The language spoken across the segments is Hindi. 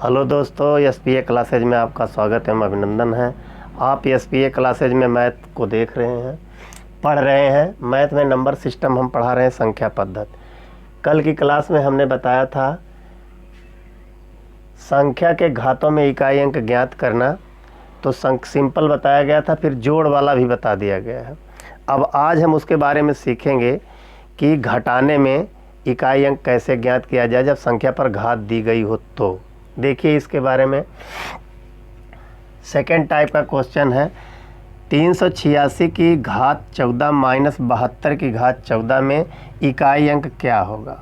हेलो दोस्तों, SPA क्लासेज में आपका स्वागत है, अभिनंदन है। आप SPA क्लासेज में मैथ को देख रहे हैं, पढ़ रहे हैं। मैथ में नंबर सिस्टम हम पढ़ा रहे हैं, संख्या पद्धति। कल की क्लास में हमने बताया था संख्या के घातों में इकाई अंक ज्ञात करना, तो सिंपल बताया गया था, फिर जोड़ वाला भी बता दिया गया है। अब आज हम उसके बारे में सीखेंगे कि घटाने में इकाई अंक कैसे ज्ञात किया जाए जब संख्या पर घात दी गई हो। तो देखिए इसके बारे में। सेकेंड टाइप का क्वेश्चन है, 386 की घात 14 माइनस 72 की घात 14 में इकाई अंक क्या होगा।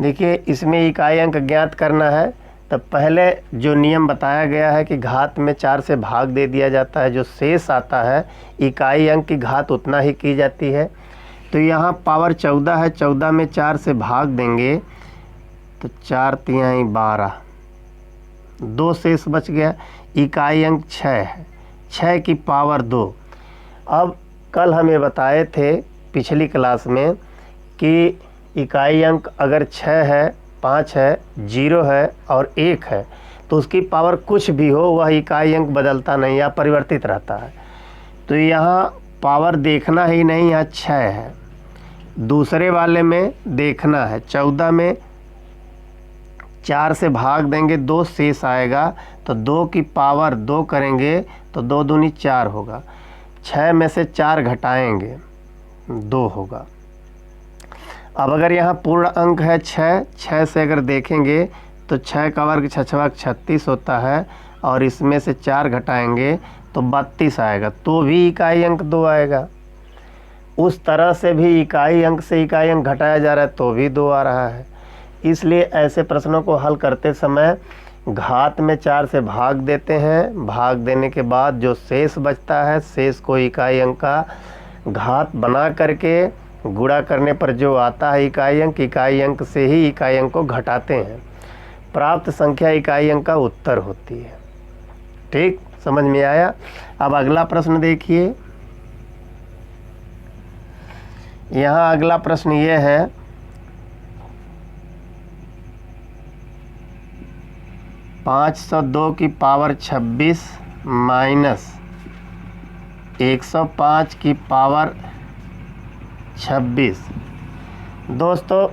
देखिए इसमें इकाई अंक ज्ञात करना है, तब पहले जो नियम बताया गया है कि घात में 4 से भाग दे दिया जाता है, जो शेष आता है इकाई अंक की घात उतना ही की जाती है। तो यहाँ पावर 14 है, 14 में 4 से भाग देंगे तो 4 तिहाई 12, 2 शेष बच गया। इकाई अंक 6 है, 6 की पावर 2। अब कल हमें बताए थे पिछली क्लास में कि इकाई अंक अगर 6 है, 5 है, 0 है और 1 है तो उसकी पावर कुछ भी हो वह इकाई अंक बदलता नहीं या परिवर्तित रहता है। तो यहाँ पावर देखना ही नहीं, यहाँ 6 है। दूसरे वाले में देखना है, 14 में 4 से भाग देंगे, 2 शेष आएगा, तो 2 की पावर 2 करेंगे तो 2 दूनी 4 होगा। 6 में से 4 घटाएंगे 2 होगा। अब अगर यहाँ पूर्ण अंक है 6, 6 से अगर देखेंगे तो 6 का वर्ग 6 छक 36 होता है, और इसमें से 4 घटाएंगे तो 32 आएगा, तो भी इकाई अंक 2 आएगा। उस तरह से भी इकाई अंक से इकाई अंक घटाया जा रहा है तो भी 2 आ रहा है। इसलिए ऐसे प्रश्नों को हल करते समय घात में 4 से भाग देते हैं, भाग देने के बाद जो शेष बचता है, शेष को इकाई अंक का घात बना करके गुणा करने पर जो आता है इकाई अंक से ही इकाई अंक को घटाते हैं। प्राप्त संख्या इकाई अंक का उत्तर होती है। ठीक, समझ में आया। अब अगला प्रश्न देखिए। यहाँ अगला प्रश्न ये है, पाँच 502 की पावर 26 माइनस 105 की पावर 26। दोस्तों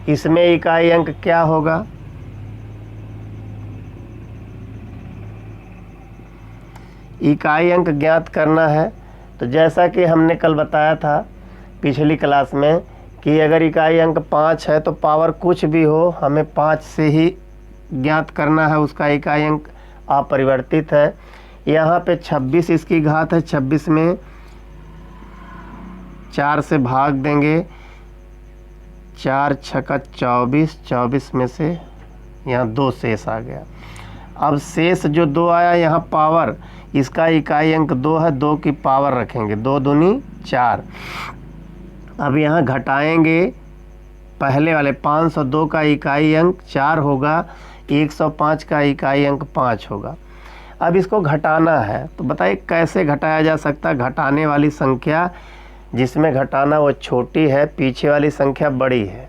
इसमें इकाई अंक क्या होगा। इकाई अंक ज्ञात करना है तो जैसा कि हमने कल बताया था पिछली क्लास में कि अगर इकाई अंक 5 है तो पावर कुछ भी हो, हमें 5 से ही ज्ञात करना है, उसका इकाई अंक अपरिवर्तित है। यहाँ पे 26 इसकी घात है, 26 में 4 से भाग देंगे, 4 छक्का 24, 24 में से यहाँ 2 शेष आ गया। अब शेष जो 2 आया, यहाँ पावर इसका इकाई अंक 2 है, 2 की पावर रखेंगे, 2 दूनी 4। अब यहाँ घटाएंगे, पहले वाले 502 का इकाई अंक 4 होगा, 105 का इकाई अंक 5 होगा। अब इसको घटाना है तो बताइए कैसे घटाया जा सकता है। घटाने वाली संख्या जिसमें घटाना वो छोटी है, पीछे वाली संख्या बड़ी है,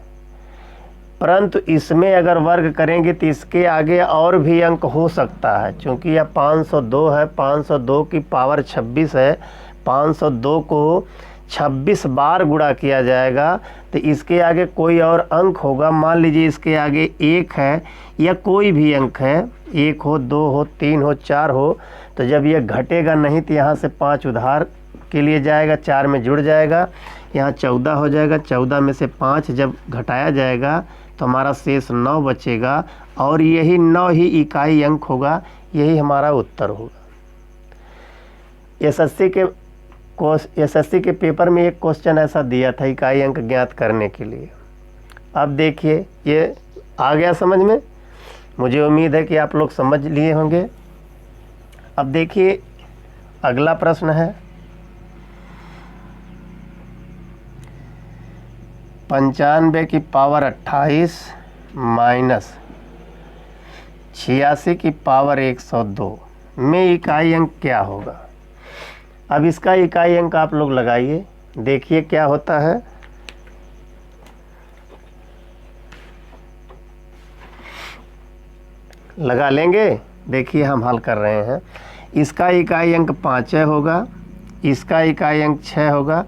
परंतु इसमें अगर वर्ग करेंगे तो इसके आगे और भी अंक हो सकता है। चूँकि यह 502 है, 502 की पावर 26 है, 502 को 26 बार गुणा किया जाएगा तो इसके आगे कोई और अंक होगा। मान लीजिए इसके आगे 1 है या कोई भी अंक है, 1 हो, 2 हो, 3 हो, 4 हो, तो जब यह घटेगा नहीं तो यहाँ से 5 उधार के लिए जाएगा, 4 में जुड़ जाएगा, यहाँ 14 हो जाएगा। 14 में से 5 जब घटाया जाएगा तो हमारा शेष 9 बचेगा, और यही 9 ही इकाई अंक होगा, यही हमारा उत्तर होगा। एसएससी के पेपर में एक क्वेश्चन ऐसा दिया था इकाई अंक ज्ञात करने के लिए। अब देखिए ये आ गया समझ में, मुझे उम्मीद है कि आप लोग समझ लिए होंगे। अब देखिए अगला प्रश्न है, 95 की पावर 28 माइनस 86 की पावर 102 में इकाई अंक क्या होगा। अब इसका इकाई अंक आप लोग लगाइए, देखिए क्या होता है। लगा लेंगे। देखिए हम हल कर रहे हैं। इसका इकाई अंक 5 होगा, इसका इकाई अंक 6 होगा।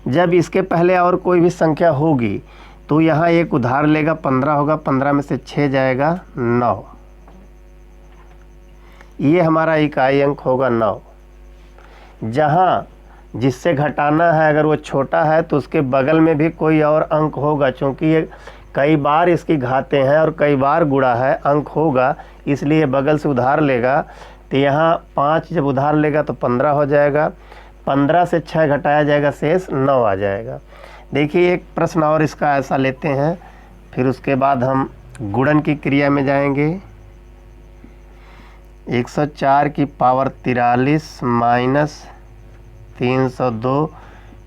जब इसके पहले और कोई भी संख्या होगी तो यहाँ एक उधार लेगा, 15 होगा, 15 में से 6 जाएगा 9। ये हमारा इकाई अंक होगा 9। जहाँ जिससे घटाना है अगर वो छोटा है तो उसके बगल में भी कोई और अंक होगा, क्योंकि ये कई बार इसकी घातें हैं और कई बार गुणा है, अंक होगा, इसलिए बगल से उधार लेगा। तो यहाँ 5 जब उधार लेगा तो 15 हो जाएगा, 15 से 6 घटाया जाएगा, शेष 9 आ जाएगा। देखिए एक प्रश्न और इसका ऐसा लेते हैं, फिर उसके बाद हम गुणन की क्रिया में जाएंगे। 104 की पावर 43 माइनस 302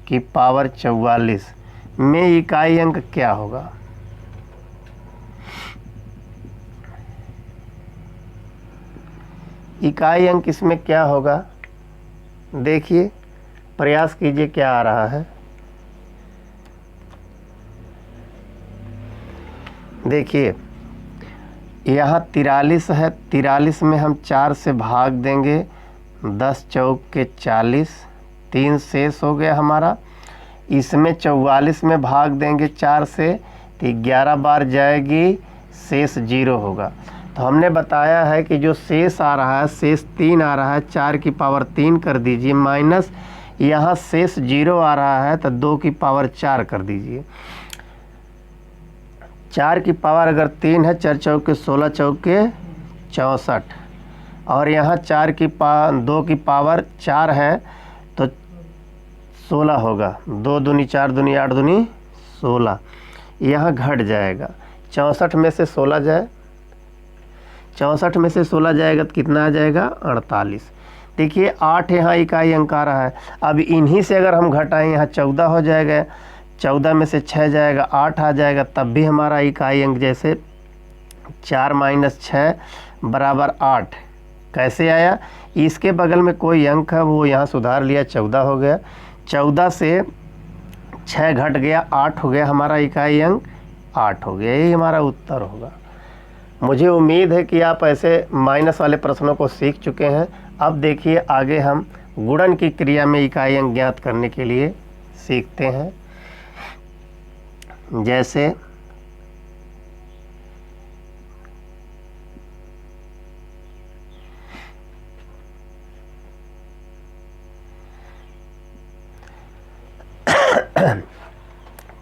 की पावर 44 में इकाई अंक क्या होगा? इकाई अंक इसमें क्या होगा? देखिए प्रयास कीजिए क्या आ रहा है। देखिए यहाँ 43 है, 43 में हम 4 से भाग देंगे, 10 चौक के 40, 3 शेष हो गया हमारा। इसमें 44 में भाग देंगे 4 से तो 11 बार जाएगी, शेष 0 होगा। तो हमने बताया है कि जो शेष आ रहा है, शेष 3 आ रहा है, 4 की पावर 3 कर दीजिए, माइनस यहाँ शेष 0 आ रहा है तो 2 की पावर 4 कर दीजिए। 4 की पावर अगर 3 है, 4 चौक के 16, चौक के 64, और यहाँ 2 की पावर 4 है तो 16 होगा, 2 दूनी 4 दूनी 8 दूनी 16, यहाँ घट जाएगा। 64 में से 16 जाए, 64 में से 16 जाएगा तो कितना आ जाएगा? 48। देखिए 8 यहाँ इकाई अंक आ रहा है। अब इन्हीं से अगर हम घटाएं, यहाँ 14 हो जाएगा, 14 में से 6 जाएगा, 8 आ जाएगा, तब भी हमारा इकाई अंक जैसे 4 माइनस 6 बराबर 8। कैसे आया? इसके बगल में कोई अंक है वो यहाँ सुधार लिया, 14 हो गया, 14 से 6 घट गया, 8 हो गया, हमारा इकाई अंक 8 हो गया। यही हमारा उत्तर होगा। मुझे उम्मीद है कि आप ऐसे माइनस वाले प्रश्नों को सीख चुके हैं। अब देखिए आगे हम गुणन की क्रिया में इकाई अंक ज्ञात करने के लिए सीखते हैं। जैसे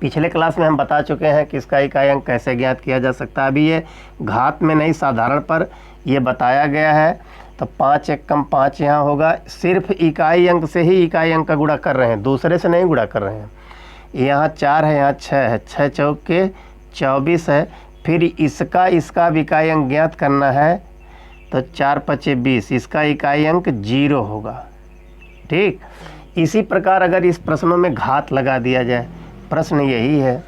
पिछले क्लास में हम बता चुके हैं कि इसका इकाई अंक कैसे ज्ञात किया जा सकता है। अभी ये घात में नहीं, साधारण पर ये बताया गया है। तो 5 एक कम 5 यहाँ होगा, सिर्फ इकाई अंक से ही इकाई अंक का गुणा कर रहे हैं, दूसरे से नहीं गुणा कर रहे हैं। यहाँ 4 है, यहाँ 6 है, 6 चौक के 24 है। फिर इसका इकाई अंक ज्ञात करना है तो 4 पचे 20, इसका इकाई अंक 0 होगा। ठीक, इसी प्रकार अगर इस प्रश्नों में घात लगा दिया जाए, प्रश्न यही है।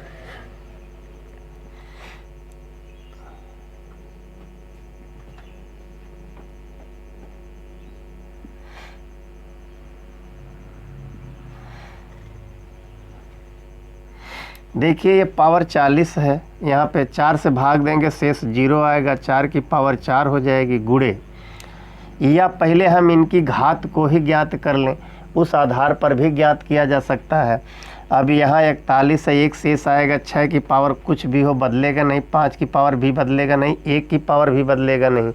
देखिए ये पावर 40 है, यहाँ पे 4 से भाग देंगे, शेष 0 आएगा, 4 की पावर 4 हो जाएगी, गुणे। या पहले हम इनकी घात को ही ज्ञात कर लें, उस आधार पर भी ज्ञात किया जा सकता है। अब यहाँ 41 है, एक शेष आएगा, 6 की पावर कुछ भी हो बदलेगा नहीं, 5 की पावर भी बदलेगा नहीं, 1 की पावर भी बदलेगा नहीं।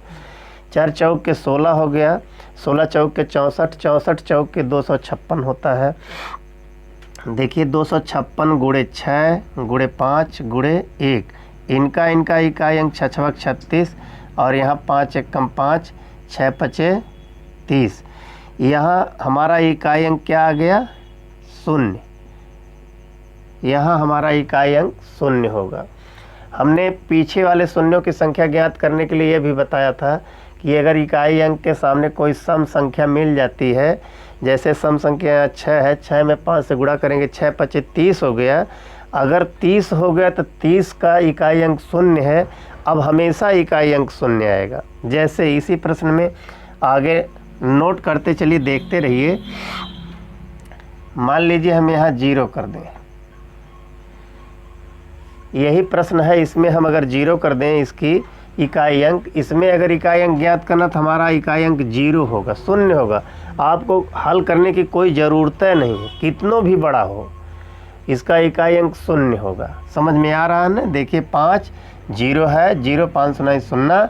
4 चौक के 16 हो गया, 16 चौक के 64, 64 चौक के 256 होता है। देखिए 256 गुणे 6 गुणे 5 गुणे 1, इनका इकाई अंक 6 36, और यहाँ 5 एक कम 5, 6 पचे 30। यहाँ हमारा इकाई अंक क्या आ गया? 0। यहाँ हमारा इकाई अंक 0 होगा। हमने पीछे वाले शून्यों की संख्या ज्ञात करने के लिए यह भी बताया था कि अगर इकाई अंक के सामने कोई सम संख्या मिल जाती है, जैसे सम संख्या 6 है, 6 में 5 से गुणा करेंगे, 6 पचे 30 हो गया। अगर 30 हो गया तो 30 का इकाई अंक 0 है, अब हमेशा इकाई अंक 0 आएगा। जैसे इसी प्रश्न में आगे नोट करते चलिए, देखते रहिए। मान लीजिए हम यहाँ 0 कर दें, यही प्रश्न है, इसमें हम अगर 0 कर दें इसकी इकाई अंक। इसमें अगर इकाई अंक ज्ञात करना तो हमारा इकाई अंक 0 होगा, शून्य होगा। आपको हल करने की कोई ज़रूरत नहीं है, कितनों भी बड़ा हो इसका इकाई अंक शून्य होगा। समझ में आ रहा है ना? देखिए 5 0 है, 0 5 9 0।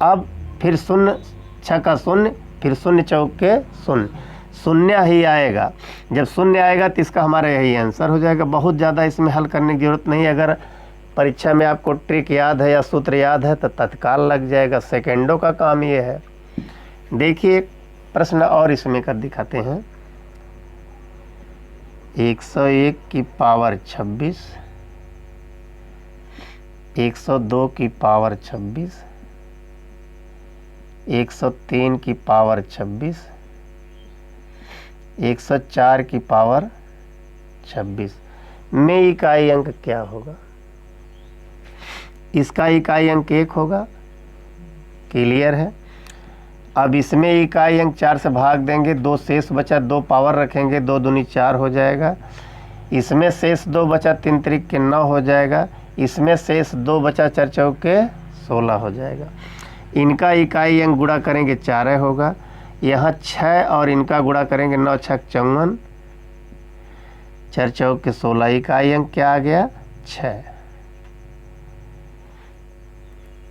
अब फिर शून्य 6 का शून्य, फिर शून्य चौके शून्य, शून्य ही आएगा। जब शून्य आएगा तो इसका हमारा यही आंसर हो जाएगा। बहुत ज़्यादा इसमें हल करने की ज़रूरत नहीं है। अगर परीक्षा में आपको ट्रिक याद है या सूत्र याद है तो तत्काल लग जाएगा, सेकेंडों का काम ये है। देखिए एक प्रश्न और इसमें कर दिखाते हैं। 101 की पावर 26, 102 की पावर 26, 103 की पावर 26, 104 की पावर 26 में इकाई अंक क्या होगा? इसका इकाई अंक 1 होगा, क्लियर है। अब इसमें इकाई अंक 4 से भाग देंगे, 2 शेष बचा, 2 पावर रखेंगे, 2 दूनी 4 हो जाएगा। इसमें शेष 2 बचा, 3 त्रिक के 9 हो जाएगा। इसमें शेष 2 बचा, 4 चौके 16 हो जाएगा। इनका इकाई अंक गुणा करेंगे 4 होगा। यहाँ 6 और इनका गुणा करेंगे 9 6 54, 4 चौके 16। इकाई अंक क्या आ गया? 6।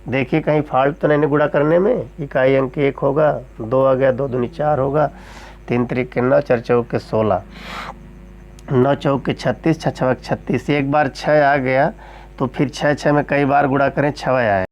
देखिए कहीं फॉल्ट तो नहीं गुणा करने में। इकाई अंक 1 होगा, 2 आ गया, 2 दूनी 4 होगा, 3 त्रिक के 9, 4 चौके 16, 9 चौके 36, 6 छक 36। एक बार 6 आ गया तो फिर 6 6 में कई बार गुणा करें 6 आए।